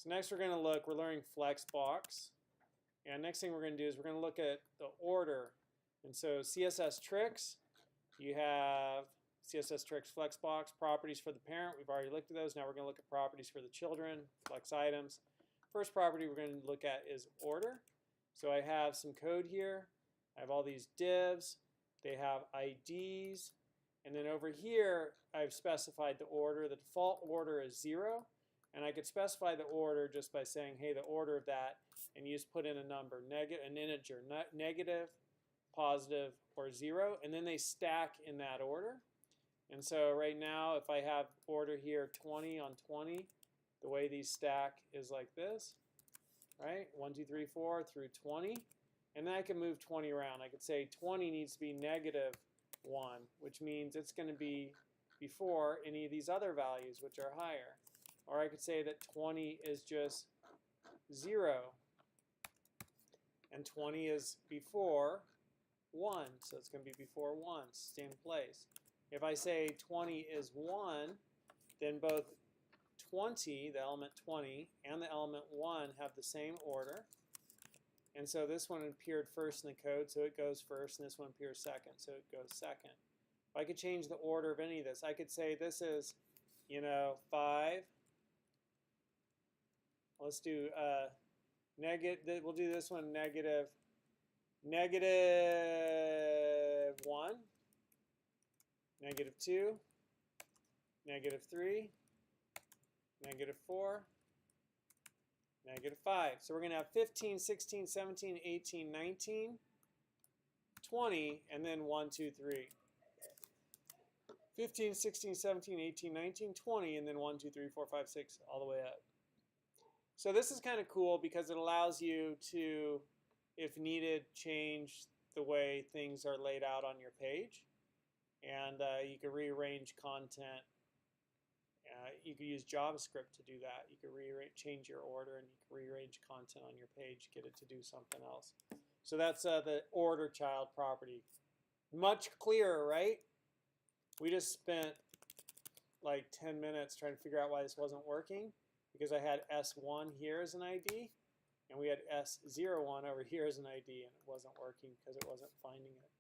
So next we're learning FlexBox. And next thing we're going to do is we're going to look at the order. And so CSS tricks, you have CSS tricks FlexBox, properties for the parent. We've already looked at those. Now we're going to look at properties for the children, flex items. First property we're going to look at is order. So I have some code here. I have all these divs. They have IDs. And then over here, I've specified the order. The default order is 0. And I could specify the order just by saying, hey, the order of that, and you just put in a number, an integer, negative, positive, or 0, and then they stack in that order. And so right now, if I have order here 20 on 20, the way these stack is like this, right? 1, 2, 3, 4 through 20. And then I can move 20 around. I could say 20 needs to be negative 1, which means it's going to be before any of these other values, which are higher. Or I could say that 20 is just 0. And 20 is before 1. So it's going to be before 1, same place. If I say 20 is 1, then both 20, the element 20, and the element 1 have the same order. And so this one appeared first in the code, so it goes first, and this one appears second, so it goes second. If I could change the order of any of this, I could say this is, 5. Let's do negative. We'll do this one negative 1, negative 2, negative 3, negative 4, negative 5. So we're going to have 15, 16, 17, 18, 19, 20, and then 1, 2, 3. 15, 16, 17, 18, 19, 20, and then 1, 2, 3, 4, 5, 6, all the way up. So this is kind of cool because it allows you to, if needed, change the way things are laid out on your page. And you can rearrange content. You could use JavaScript to do that. You could change your order, and you can rearrange content on your page, get it to do something else. So that's the order child property. Much clearer, right? We just spent like 10 minutes trying to figure out why this wasn't working, because I had S1 here as an ID, and we had S01 over here as an ID, and it wasn't working because it wasn't finding it.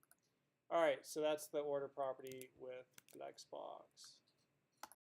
All right, so that's the order property with FlexBox.